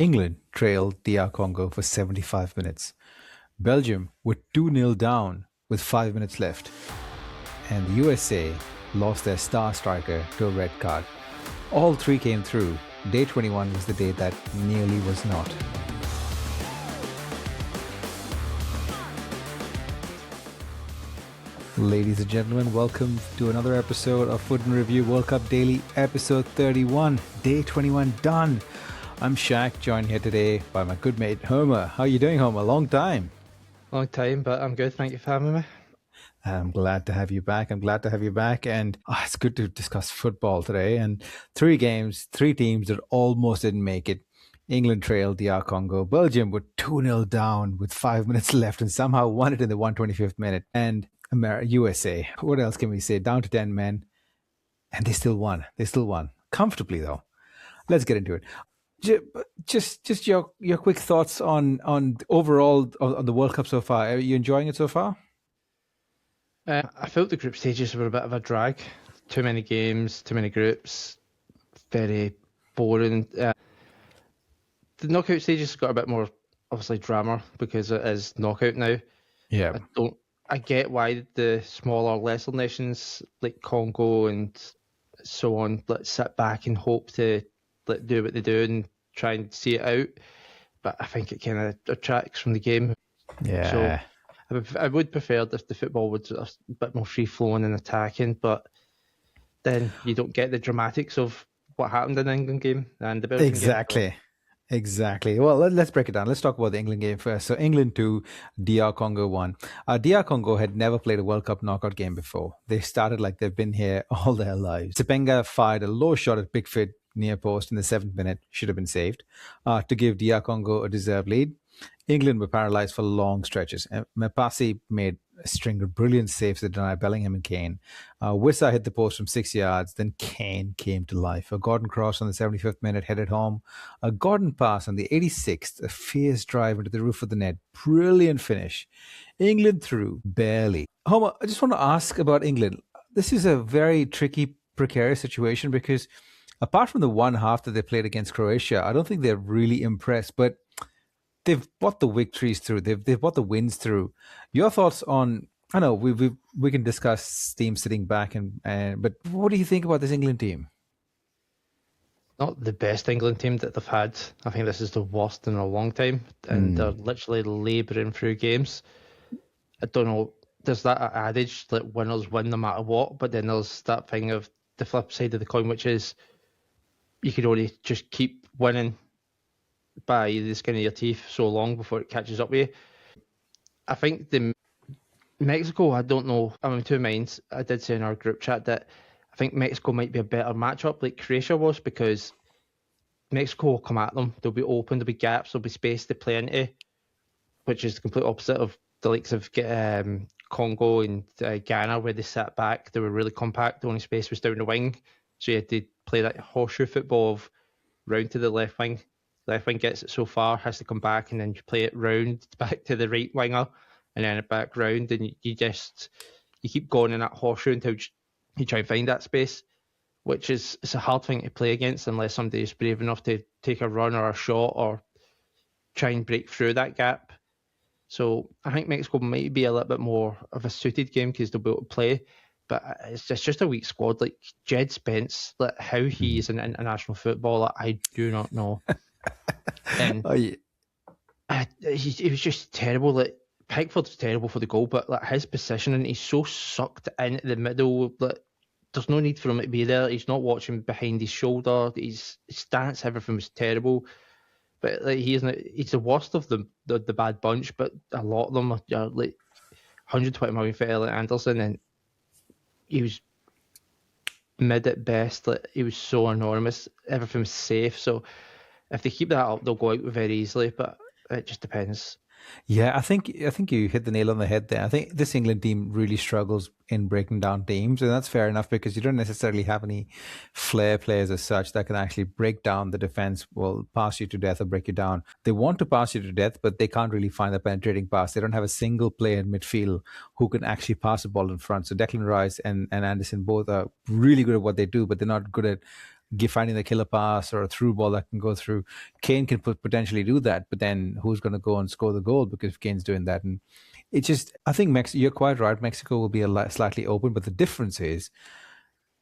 England trailed DR Congo for 75 minutes. Belgium were 2-0 down with 5 minutes left. And the USA lost their star striker to a red card. All three came through. Day 21 was the day that nearly was not. Ladies and gentlemen, welcome to another episode of Foot and Review World Cup Daily, episode 31, day 21 done. I'm Shaq, joined here today by my good mate Homer. How are you doing, Homer? Long time, but I'm good. Thank you for having me. I'm glad to have you back. And it's good to discuss football today. And 3 games, 3 teams that almost didn't make it. England trailed DR Congo. Belgium were 2-0 down with 5 minutes left and somehow won it in the 125th minute. And USA, what else can we say? Down to 10 men. And they still won. Comfortably, though. Let's get into it. Just your quick thoughts on overall on the World Cup so far. Are you enjoying it so far? I felt the group stages were a bit of a drag. Too many games, too many groups. Very boring. The knockout stages got a bit more, obviously, drama because it is knockout now. Yeah. I get why the smaller, lesser nations like Congo and so on sit back and hope to do what they do and try and see it out. But I think it kind of detracts from the game. Yeah. So I would prefer if the football was a bit more free-flowing and attacking, but then you don't get the dramatics of what happened in the England game and the Belgium game. Exactly. Well, let's break it down. Let's talk about the England game first. So England 2, DR Congo 1. DR Congo had never played a World Cup knockout game before. They started like they've been here all their lives. Sepenga fired a low shot at Pickford near post in the 7th minute, should have been saved, to give DR Congo a deserved lead. England were paralysed for long stretches. Mapasi made a string of brilliant saves that denied Bellingham and Kane. Wissa hit the post from 6 yards. Then Kane came to life. A Gordon cross on the 75th minute headed home. A Gordon pass on the 86th. A fierce drive into the roof of the net. Brilliant finish. England through barely. Homer, I just want to ask about England. This is a very tricky, precarious situation because apart from the one half that they played against Croatia, I don't think they're really impressed. But they've brought the victories through. They've brought the wins through. Your thoughts on? I know we can discuss teams sitting back but what do you think about this England team? Not the best England team that they've had. I think this is the worst in a long time, and they're literally labouring through games. I don't know. There's that adage that winners win no matter what, but then there's that thing of the flip side of the coin, which is you can only just keep winning by the skin of your teeth so long before it catches up with you. I think the Mexico, I don't know, I'm in two minds. I did say in our group chat that I think Mexico might be a better matchup like Croatia was, because Mexico will come at them. They'll be open, there'll be gaps, there'll be space to play into, which is the complete opposite of the likes of Congo and Ghana, where they sat back. They were really compact. The only space was down the wing. So you had to play that horseshoe football of round to the left wing. Left wing gets it so far, has to come back, and then you play it round back to the right winger, and then it back round, and you keep going in that horseshoe until you try and find that space, which is it's a hard thing to play against unless somebody is brave enough to take a run or a shot or try and break through that gap. So I think Mexico might be a little bit more of a suited game because they'll be able to play, but it's just a weak squad. Like Djed, Spence, how he is an international footballer, I do not know. And he was just terrible. Like Pickford's terrible for the goal, but his positioning, he's so sucked into the middle that there's no need for him to be there. He's not watching behind his shoulder. His stance, everything was terrible. But he's the worst of the bad bunch. But a lot of them are like 120 million for Elliot Anderson, and he was mid at best. He was so enormous. Everything was safe. So if they keep that up, they'll go out very easily, but it just depends. Yeah, I think you hit the nail on the head there. I think this England team really struggles in breaking down teams, and that's fair enough because you don't necessarily have any flair players as such that can actually break down the defense, will pass you to death or break you down. They want to pass you to death, but they can't really find the penetrating pass. They don't have a single player in midfield who can actually pass the ball in front. So Declan Rice and Anderson both are really good at what they do, but they're not good at finding the killer pass or a through ball that can go through. Kane can potentially do that, but then who's going to go and score the goal because Kane's doing that? And it's just, I think you're quite right. Mexico will be slightly open, but the difference is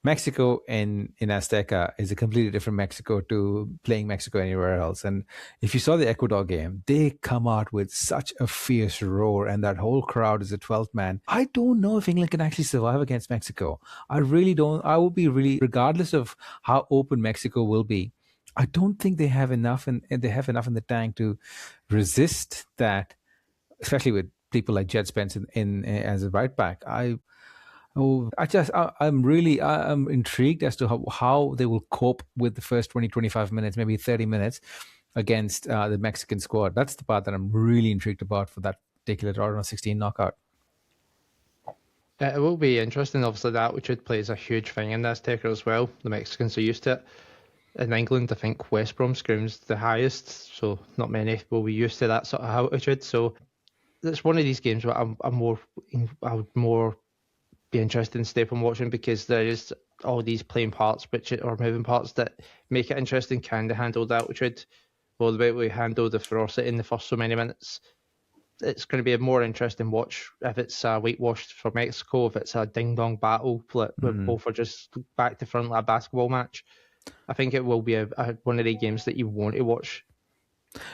Mexico in Azteca is a completely different Mexico to playing Mexico anywhere else. And if you saw the Ecuador game, they come out with such a fierce roar, and that whole crowd is a 12th man. I don't know if England can actually survive against Mexico. I really don't. I will be really, regardless of how open Mexico will be, I don't think they have enough, and they have enough in the tank to resist that, especially with people like Djed, Spence in as a right back. I'm intrigued as to how they will cope with the first 20, 25 minutes, maybe 30 minutes against the Mexican squad. That's the part that I'm really intrigued about for that particular round of 16 knockout. It will be interesting. Obviously, the altitude plays a huge thing in this taker as well. The Mexicans are used to it. In England, I think West Brom screams the highest, so not many will be used to that sort of altitude. So it's one of these games where I would more be interested in step on watching, because there is all these playing parts or moving parts that make it interesting. Can they handle the altitude? Will the way we handle the ferocity in the first so many minutes? It's going to be a more interesting watch if it's a whitewashed for Mexico, if it's a ding-dong battle where both are just back to front like a basketball match. I think it will be one of the games that you want to watch.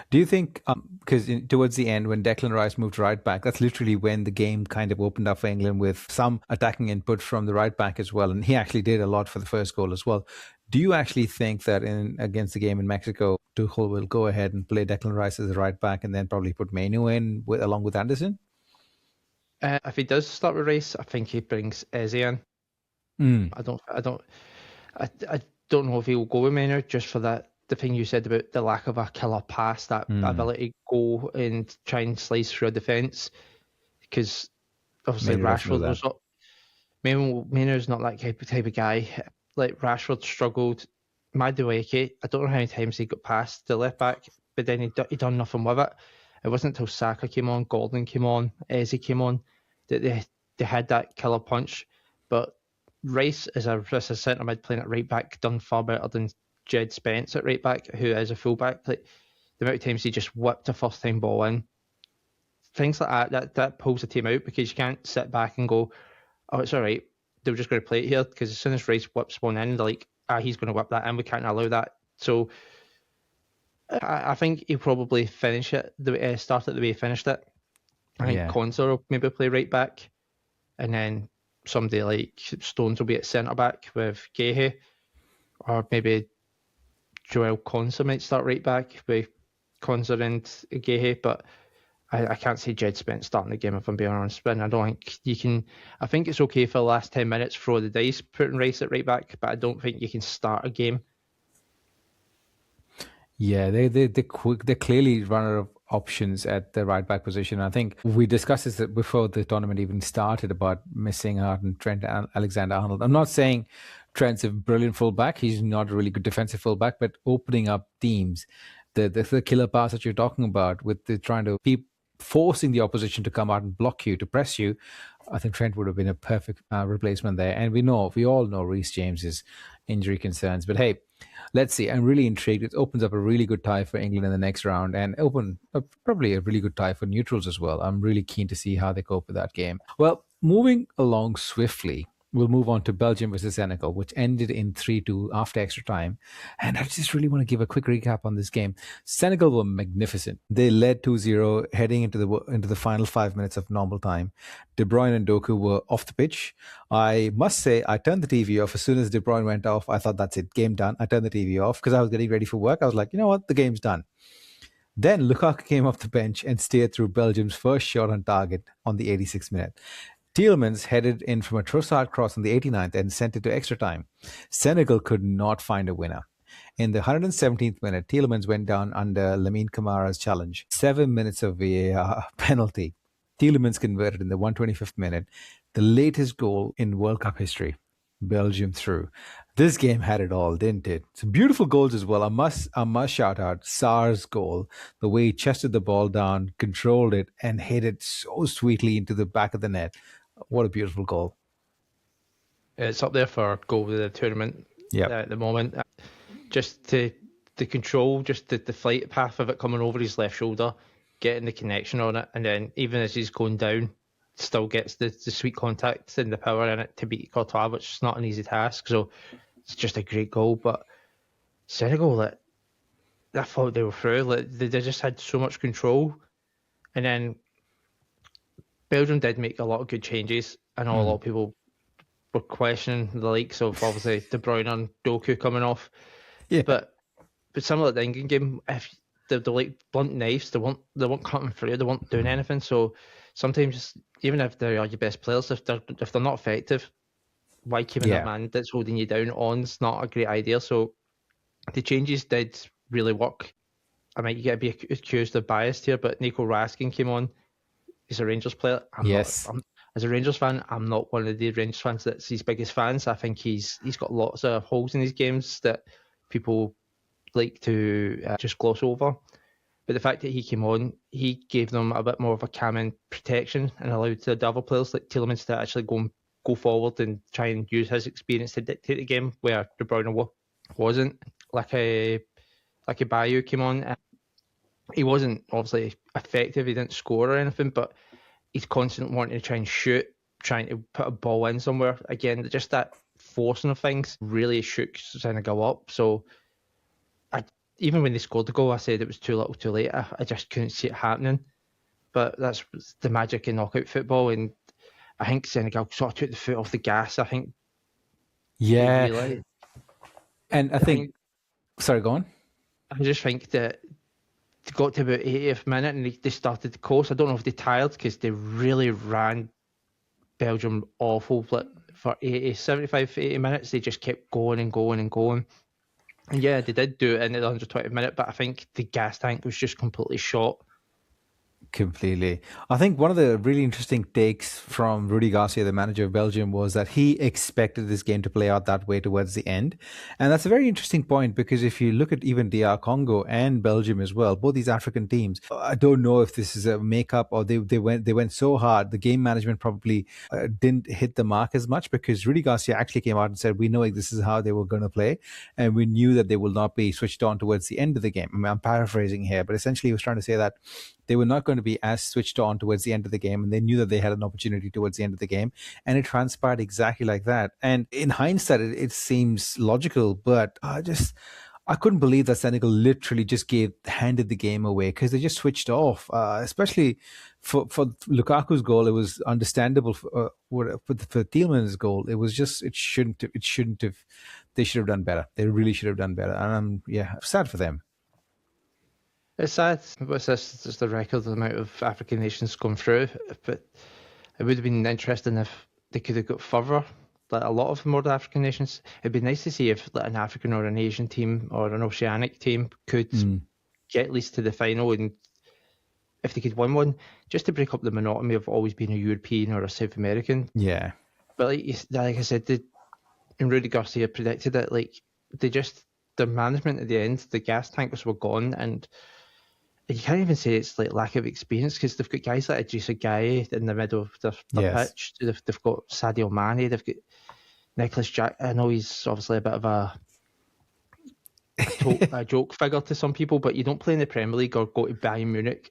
Do you think, because towards the end when Declan Rice moved right back, that's literally when the game kind of opened up for England with some attacking input from the right back as well, and he actually did a lot for the first goal as well. Do you actually think that against the game in Mexico, Tuchel will go ahead and play Declan Rice as the right back and then probably put Mainu in along with Anderson? If he does start with Rice, I think he brings Eze in. I don't know if he'll go with Mainu just for that. The thing you said about the lack of a killer pass, that ability to go and try and slice through a defence, because obviously Rashford Mainer's not that type of guy. Like Rashford struggled. Madueke, I don't know how many times he got past the left back, but then he done nothing with it. It wasn't until Saka came on, Gordon came on, Eze came on, that they had that killer punch. But Rice is a centre mid playing at right back, done far better than Djed Spence at right back, who is a full back. Like, the amount of times he just whipped a first time ball in, things like that pulls the team out, because you can't sit back and go, oh, it's all right, they're just going to play it here, because as soon as Rice whips one in, they're like, he's going to whip that in, we can't allow that. So I think he'll probably finish it start it the way he finished it. I think Konsa will maybe play right back, and then somebody like Stones will be at centre back with Gehe, or maybe Joel Konsa might start right back with Konsa and Gehe, but I can't see Djed Spence starting the game, if I'm being honest. But I don't think you can. I think it's okay for the last 10 minutes, throw the dice, putting Rice at right back, but I don't think you can start a game. Yeah, they're clearly run out of options at the right back position. I think we discussed this before the tournament even started about missing out on Trent Alexander-Arnold. I'm not saying Trent's a brilliant fullback. He's not a really good defensive fullback, but opening up teams, the killer pass that you're talking about, with trying to keep forcing the opposition to come out and block you, to press you, I think Trent would have been a perfect replacement there. And we all know Reece James's injury concerns. But hey, let's see. I'm really intrigued. It opens up a really good tie for England in the next round, and probably a really good tie for neutrals as well. I'm really keen to see how they cope with that game. Well, moving along swiftly, we'll move on to Belgium versus Senegal, which ended in 3-2 after extra time. And I just really want to give a quick recap on this game. Senegal were magnificent. They led 2-0 heading into the final 5 minutes of normal time. De Bruyne and Doku were off the pitch. I must say, I turned the TV off. As soon as De Bruyne went off, I thought, that's it, game done. I turned the TV off because I was getting ready for work. I was like, you know what, the game's done. Then Lukaku came off the bench and steered through Belgium's first shot on target on the 86th minute. Tielemans headed in from a Trossard cross on the 89th and sent it to extra time. Senegal could not find a winner. In the 117th minute, Tielemans went down under Lamine Camara's challenge. 7 minutes of VAR penalty. Tielemans converted in the 125th minute, the latest goal in World Cup history. Belgium through. This game had it all, didn't it? Some beautiful goals as well. I must shout out Sarr's goal. The way he chested the ball down, controlled it, and hit it so sweetly into the back of the net. What a beautiful goal. It's up there for goal of the tournament. at the moment. Just the control, just the flight path of it coming over his left shoulder, getting the connection on it, and then even as he's going down, still gets the sweet contact and the power in it to beat Courtois, which is not an easy task. So it's just a great goal. But Senegal, I thought they were through. They just had so much control. And then Belgium did make a lot of good changes. I know a lot of people were questioning the likes of obviously De Bruyne and Doku coming off. Yeah. But similar to the England game, if they're like blunt knives, they weren't cutting through, they weren't doing anything. So sometimes, even if they are your best players, if they're not effective, why keeping that man that's holding you down on's not a great idea. So the changes did really work. I might get to be accused of biased here, but Nico Raskin came on. He's a Rangers player. As a Rangers fan, I'm not one of the Rangers fans that's his biggest fans. I think he's got lots of holes in his games that people like to just gloss over. But the fact that he came on, he gave them a bit more of a calming protection and allowed the other players like Tielemans to actually go forward and try and use his experience to dictate the game, where De Bruyne wasn't. Like a Bayo came on. He wasn't obviously effective. He didn't score or anything, but he's constantly wanting to try and shoot, trying to put a ball in somewhere. Again, just that forcing of things really shook Senegal up. So even when they scored the goal, I said it was too little too late. I just couldn't see it happening. But that's the magic in knockout football. And I think Senegal sort of took the foot off the gas. I think. Yeah. Really, and I think sorry, go on. I just think that they got to about 80th minute and they started the course. I don't know if they tired because they really ran Belgium awful. But for 75, 80 minutes, they just kept going and going and going. And yeah, they did do it in the 120th minute, but I think the gas tank was just completely shot. Completely. I think one of the really interesting takes from Rudi Garcia, the manager of Belgium, was that he expected this game to play out that way towards the end. And that's a very interesting point, because if you look at even DR Congo and Belgium as well, both these African teams, I don't know if this is a makeup or they went so hard. The game management probably didn't hit the mark as much, because Rudi Garcia actually came out and said, we know this is how they were going to play. And we knew that they will not be switched on towards the end of the game. I mean, I'm paraphrasing here, but essentially he was trying to say that they were not going to be as switched on towards the end of the game, and they knew that they had an opportunity towards the end of the game, and it transpired exactly like that. And in hindsight, it seems logical, but I couldn't believe that Senegal literally just handed the game away, because they just switched off. Especially for Lukaku's goal, it was understandable. For Tielemans' goal, it was just it shouldn't have. They should have done better. They really should have done better, and I'm sad for them. It's sad. What's this? Just the record of the amount of African nations gone through. But it would have been interesting if they could have got further. Like a lot of more African nations, it'd be nice to see if like an African or an Asian team or an Oceanic team could get at least to the final, and if they could win one, just to break up the monotony of always being a European or a South American. Yeah. But like I said, and Rudi Garcia predicted it. Like their management at the end, the gas tankers were gone, and you can't even say it's like lack of experience, because they've got guys like Idrissa Gueye in the middle of the pitch. They've got Sadio Mane. They've got Nicholas Jack. I know he's obviously a bit of a joke figure to some people, but you don't play in the Premier League or go to Bayern Munich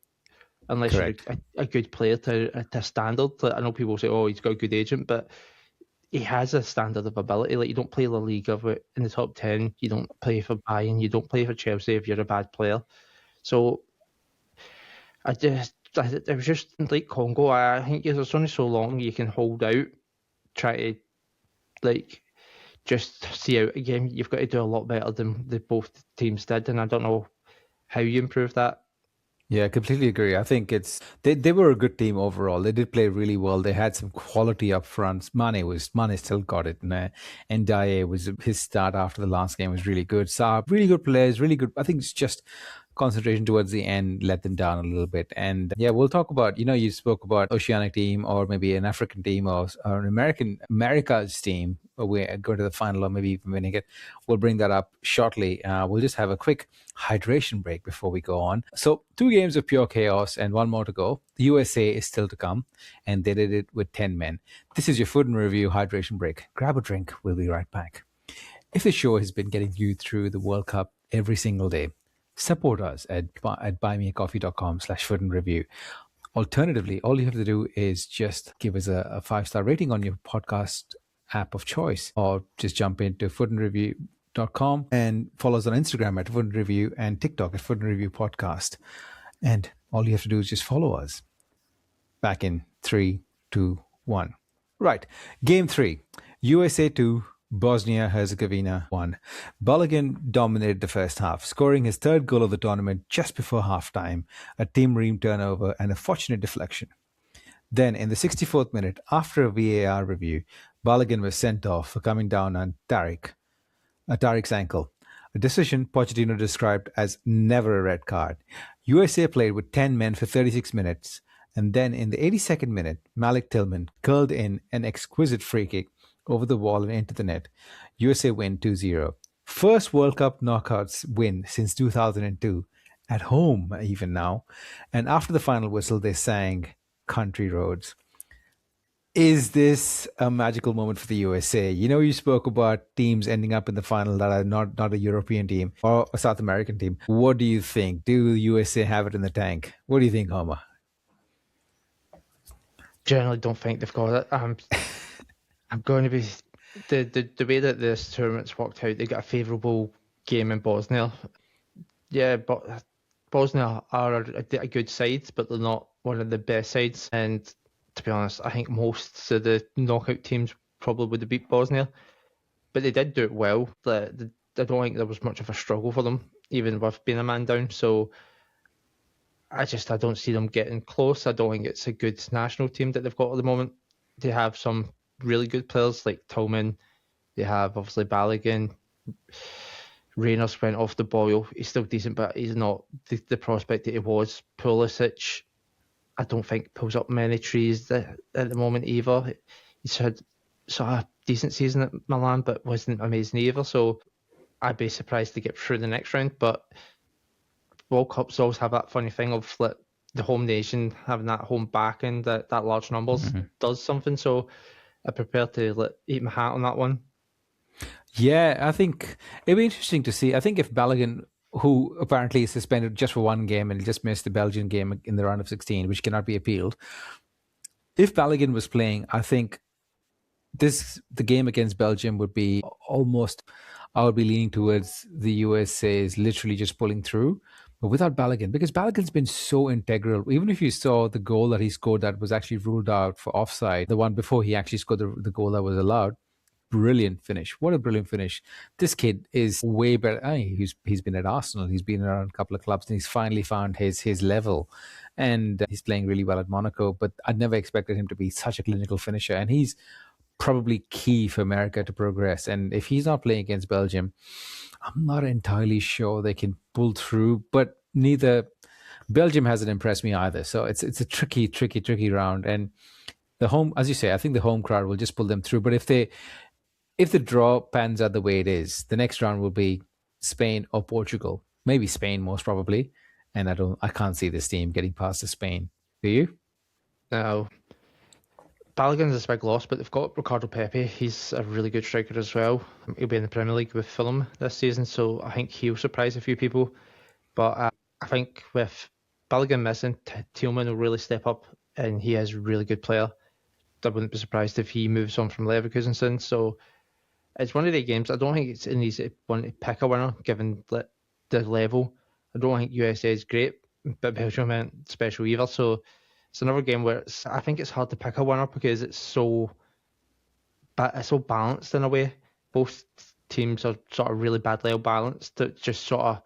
unless Correct. You're a good player to a standard. Like, I know people say, "Oh, he's got a good agent," but he has a standard of ability. Like, you don't play La Liga in the top 10. You don't play for Bayern. You don't play for Chelsea if you're a bad player. So it was just like Congo. I think there's only so long you can hold out, try to like just see out a game. You've got to do a lot better than both teams did, and I don't know how you improve that. Yeah, I completely agree. I think they were a good team overall. They did play really well. They had some quality up front. Mane still got it, and Djed was his start after the last game was really good. So really good players, really good. I think it's just concentration towards the end let them down a little bit. And yeah, we'll talk about, you spoke about Oceanic team or maybe an African team or an America's team. We're going to the final or maybe even winning it. We'll bring that up shortly. We'll just have a quick hydration break before we go on. So 2 games of pure chaos and 1 more to go. The USA is still to come, and they did it with 10 men. This is your food and review hydration break. Grab a drink. We'll be right back. If the show has been getting you through the World Cup every single day, support us at buymeacoffee.com/footandreview. Alternatively, all you have to do is just give us a 5-star rating on your podcast app of choice, or just jump into footandreview.com and follow us on Instagram at Foot and Review and TikTok at Foot and Review Podcast. And all you have to do is just follow us. Back in 3, 2, 1. Right. Game 3. USA 2, Bosnia-Herzegovina 1. Balogun dominated the first half, scoring his third goal of the tournament just before halftime, a Team Ream turnover and a fortunate deflection. Then, in the 64th minute, after a VAR review, Balogun was sent off for coming down on Tariq's ankle, a decision Pochettino described as never a red card. USA played with 10 men for 36 minutes, and then in the 82nd minute, Malik Tillman curled in an exquisite free kick over the wall and into the net. USA win 2-0. First World Cup knockouts win since 2002, at home even now. And after the final whistle, they sang Country Roads. Is this a magical moment for the USA? You know, you spoke about teams ending up in the final that are not a European team or a South American team. What do you think? Do the USA have it in the tank? What do you think, Homer? Generally don't think they've got it. I'm going to be the way that this tournament's worked out. They got a favourable game in Bosnia. Yeah, but Bosnia are a good side, but they're not one of the best sides. And to be honest, I think most of the knockout teams probably would have beat Bosnia, but they did do it well. I don't think there was much of a struggle for them, even with being a man down. So I don't see them getting close. I don't think it's a good national team that they've got at the moment. They have some really good players like Tillman. They have obviously Balogun. Reynolds went off the boil. He's still decent, but he's not the prospect that he was. Pulisic, I don't think pulls up many trees at the moment either. He's had sort of a decent season at Milan, but wasn't amazing either. So I'd be surprised to get through the next round. But World Cups always have that funny thing of like the home nation having that home backing, that large numbers does something. So I'm prepared to eat my hat on that one. Yeah, I think it'd be interesting to see. I think if Balogun, who apparently is suspended just for one game and just missed the Belgian game in the round of 16, which cannot be appealed, if Balogun was playing, I think the game against Belgium would be almost, I would be leaning towards the USA is literally just pulling through. But without Balogun, because Balogun's been so integral, even if you saw the goal that he scored that was actually ruled out for offside, the one before he actually scored the goal that was allowed, brilliant finish. What a brilliant finish. This kid is way better. He's been at Arsenal. He's been around a couple of clubs and he's finally found his level. And he's playing really well at Monaco, but I never expected him to be such a clinical finisher. And he's probably key for America to progress. And if he's not playing against Belgium, I'm not entirely sure they can pull through, but neither Belgium hasn't impressed me either. So it's a tricky round. And the home, as you say, I think the home crowd will just pull them through. But if the draw pans out the way it is, the next round will be Spain or Portugal. Maybe Spain, most probably. And I can't see this team getting past to Spain. Do you? No. Balogun's a big loss, but they've got Ricardo Pepe. He's a really good striker as well. He'll be in the Premier League with Fulham this season, so I think he'll surprise a few people. But I think with Balogun missing, Tillman will really step up, and he is a really good player. I wouldn't be surprised if he moves on from Leverkusen soon. So it's one of the games. I don't think it's an easy one to pick a winner, given the level. I don't think USA is great, but Belgium ain't special either. So it's another game where I think it's hard to pick a winner because it's so balanced in a way. Both teams are sort of really badly balanced. That just sort of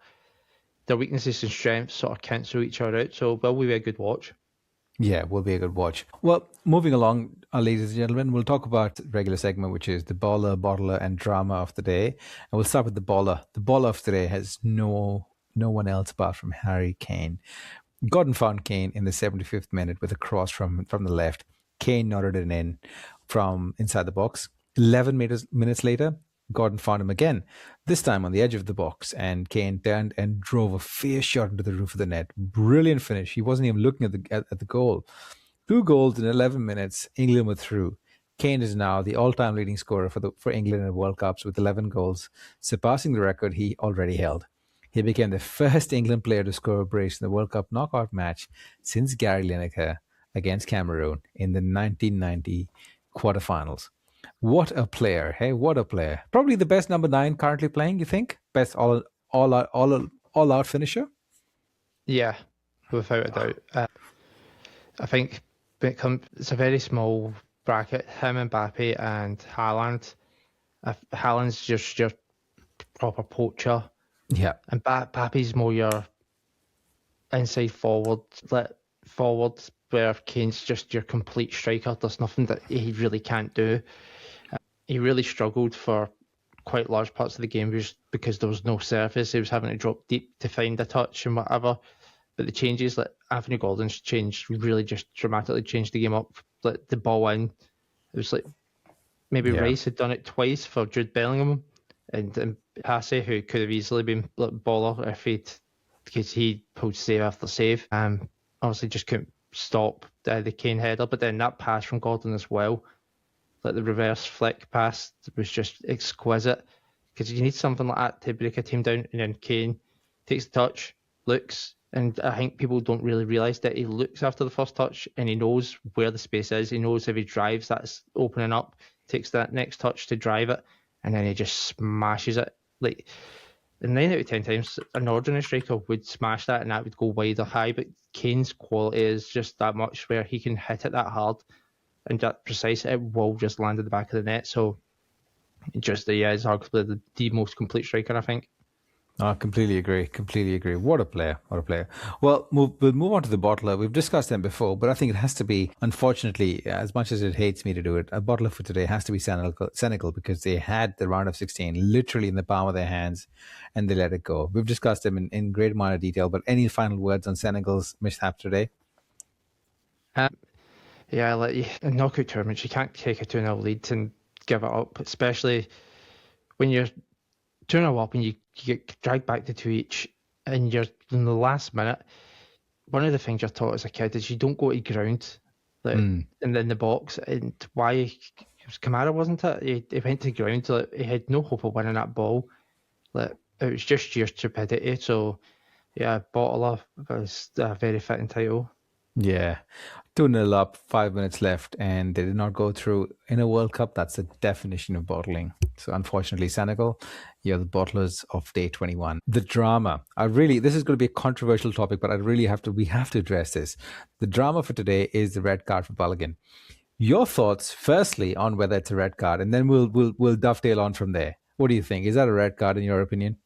their weaknesses and strengths sort of cancel each other out. So will be a good watch. Yeah, will be a good watch. Well, moving along, ladies and gentlemen, we'll talk about the regular segment, which is the baller, bottler, and drama of the day. And we'll start with the baller. The baller of today has no one else apart from Harry Kane. Gordon found Kane in the 75th minute with a cross from the left. Kane nodded it in from inside the box. 11 minutes later, Gordon found him again, this time on the edge of the box, and Kane turned and drove a fierce shot into the roof of the net. Brilliant finish. He wasn't even looking at the goal. 2 goals in 11 minutes. England were through. Kane is now the all-time leading scorer for England in World Cups with 11 goals, surpassing the record he already held. He became the first England player to score a brace in the World Cup knockout match since Gary Lineker against Cameroon in the 1990 quarterfinals. What a player! Hey, what a player! Probably the best number 9 currently playing. You think best all-out finisher? Yeah, without a doubt. I think it's a very small bracket. Him, Mbappe, and Haaland. Haaland's just your proper poacher, Yeah. and Mbappe's more your inside forward, where Kane's just your complete striker. There's nothing that he really can't do. He really struggled for quite large parts of the game because there was no surface. He was having to drop deep to find a touch and whatever. But the changes, like Anthony Gordon's change, really just dramatically changed the game up. Like the ball in, it was like maybe Rice had done it twice for Jude Bellingham, and Hasse, who could have easily been like baller because he pulled save after save. Obviously just couldn't stop the Kane header, but then that pass from Gordon as well, like the reverse flick pass, was just exquisite, because you need something like that to break a team down. And then Kane takes the touch, looks, and I think people don't really realise that he looks after the first touch and he knows where the space is. He knows if he drives, that's opening up, takes that next touch to drive it, and then he just smashes it. Like 9 out of 10 times, an ordinary striker would smash that and that would go wide or high, but Kane's quality is just that much where he can hit it that hard and that precise, it will just land at the back of the net. So just, he's arguably the most complete striker, I think. I completely agree. What a player. Well, we'll move on to the bottler. We've discussed them before, but I think it has to be, unfortunately, as much as it hates me to do it, a bottler for today has to be Senegal, because they had the round of 16 literally in the palm of their hands and they let it go. We've discussed them in great amount of detail, but any final words on Senegal's mishap today? Yeah, like in knockout tournaments, you can't take a 2-0 lead and give it up, especially when you're 2-0 up and you get dragged back to 2 each, and you're in the last minute. One of the things you're taught as a kid is you don't go to ground, like, and in the box. And why? It was Kamara, wasn't it? He went to ground. Like, he had no hope of winning that ball. Like, it was just sheer stupidity. So, yeah, bottler was a very fitting title. Yeah. 2-0 up, 5 minutes left, and they did not go through in a World Cup. That's the definition of bottling. So unfortunately, Senegal, you're the bottlers of day 21. The drama. This is going to be a controversial topic, but we have to address this. The drama for today is the red card for Balogun. Your thoughts, firstly, on whether it's a red card, and then we'll dovetail on from there. What do you think? Is that a red card in your opinion?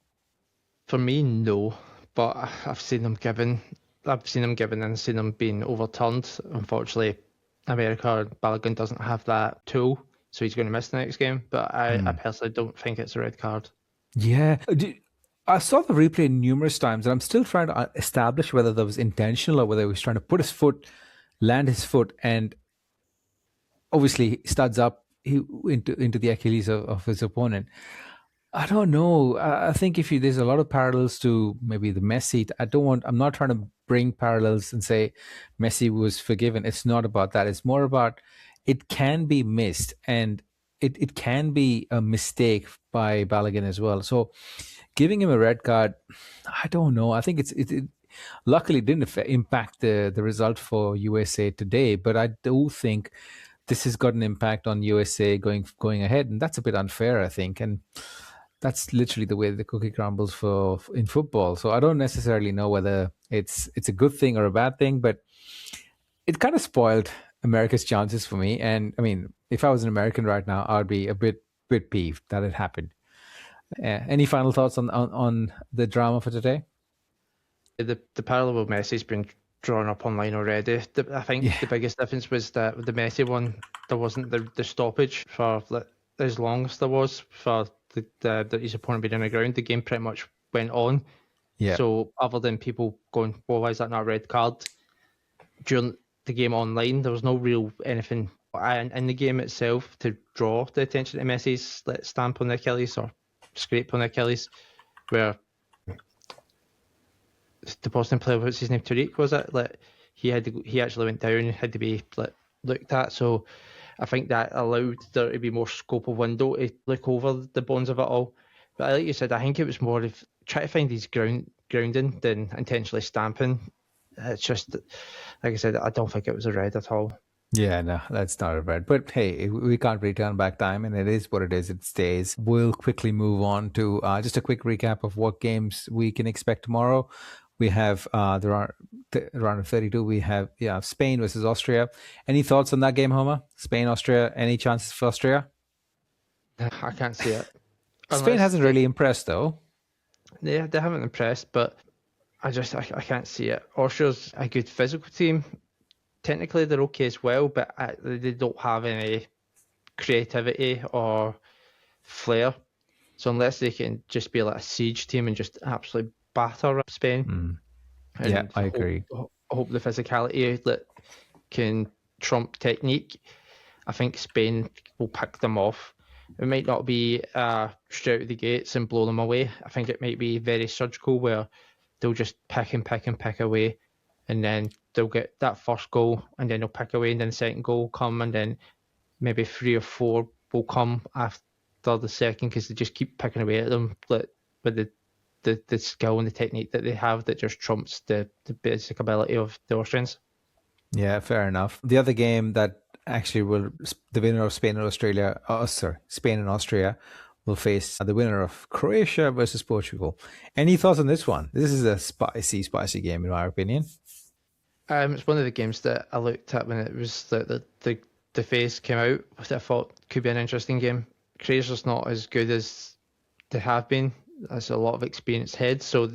For me, no. But I've seen them given and seen them being overturned. Unfortunately, Balogun doesn't have that tool, so he's going to miss the next game. But I personally don't think it's a red card. Yeah. I saw the replay numerous times, and I'm still trying to establish whether that was intentional or whether he was trying to land his foot, and obviously studs up into the Achilles of his opponent. I don't know. I think there's a lot of parallels to maybe the Messi. I'm not trying to bring parallels and say Messi was forgiven. It's not about that. It's more about it can be missed, and it can be a mistake by Balogun as well. So giving him a red card, I don't know. I think it luckily didn't impact the result for USA today, but I do think this has got an impact on USA going ahead, and that's a bit unfair, I think. And that's literally the way the cookie crumbles in football. So I don't necessarily know whether it's a good thing or a bad thing, but it kind of spoiled America's chances for me. And I mean, if I was an American right now, I'd be a bit peeved that it happened. Any final thoughts on the drama for today? The parallel with Messi's been drawn up online already. I think the biggest difference was that with the Messi one, there wasn't the stoppage for as long as there was for his opponent being on the ground. The game pretty much went on. Yeah. So other than people going, well, why is that not a red card? During the game online, there was no real anything in the game itself to draw the attention to Messi's stamp on the Achilles or scrape on the Achilles, where the Boston player, what's his name, Tariq, was it? He actually went down and had to be looked at. So I think that allowed there to be more scope of window to look over the bones of it all. But like you said, I think it was more of trying to find these grounding than intentionally stamping. It's just, like I said, I don't think it was a red at all. Yeah, no, that's not a red. But hey, we can't return back time, and it is what it is. It stays. We'll quickly move on to just a quick recap of what games we can expect tomorrow. We have the round of 32. We have Spain versus Austria. Any thoughts on that game, Homer? Spain, Austria. Any chances for Austria? I can't see it. Spain hasn't really impressed, though. Yeah, they haven't impressed, but I can't see it. Austria's a good physical team. Technically, they're okay as well, but they don't have any creativity or flair. So unless they can just be like a siege team and just absolutely batter Spain, Yeah, I agree. I hope the physicality that can trump technique. I think Spain will pick them off. It might not be straight out of the gates and blow them away. I think it might be very surgical where they'll just pick and pick and pick away, and then they'll get that first goal, and then they'll pick away, and then the second goal will come, and then maybe 3 or 4 will come after the second because they just keep picking away at them with the skill and the technique that they have that just trumps the basic ability of the Austrians. Yeah, fair enough. The other game that actually the winner of Spain and Australia, Spain and Austria will face the winner of Croatia versus Portugal. Any thoughts on this one? This is a spicy game in my opinion. It's one of the games that I looked at when it was the phase came out. I thought could be an interesting game. Croatia's not as good as they have been. There's a lot of experienced heads, so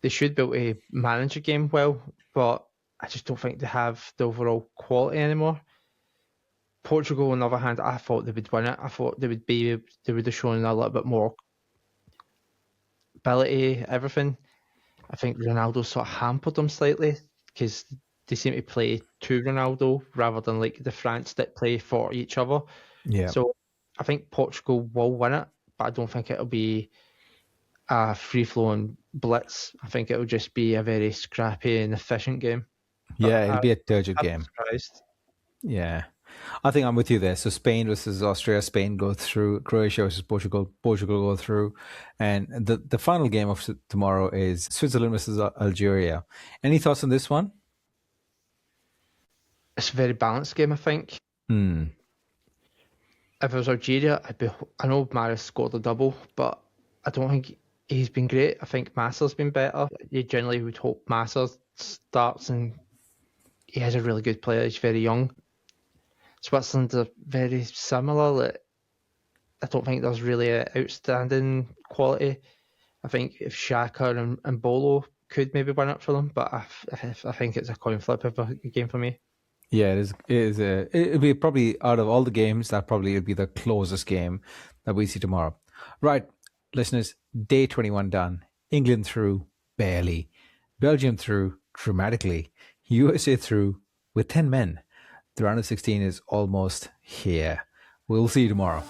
they should be able to manage a game well, but I just don't think they have the overall quality anymore. Portugal, on the other hand, I thought they would win it. I thought they would have shown a little bit more ability, everything. I think Ronaldo sort of hampered them slightly because they seem to play to Ronaldo rather than like the France that play for each other. Yeah. So I think Portugal will win it, but I don't think it'll be a free-flowing blitz. I think it'll just be a very scrappy and efficient game. Yeah, it'll be a turgid game. Surprised. Yeah. I think I'm with you there. So Spain versus Austria, Spain go through, Croatia versus Portugal, Portugal go through. And the final game of tomorrow is Switzerland versus Algeria. Any thoughts on this one? It's a very balanced game, I think. If it was Algeria, I know Maris scored a double, but I don't think he's been great. I think Masser's been better. You generally would hope Masser starts, and he is a really good player. He's very young. Switzerland are very similar. I don't think there's really an outstanding quality. I think if Xhaka and Bolo could maybe win it for them, but I think it's a coin flip of a game for me. Yeah, it is. It'll be probably out of all the games, that probably will be the closest game that we see tomorrow. Right, listeners, day 21 done. England through barely. Belgium through dramatically. USA through with 10 men. The round of 16 is almost here. We'll see you tomorrow.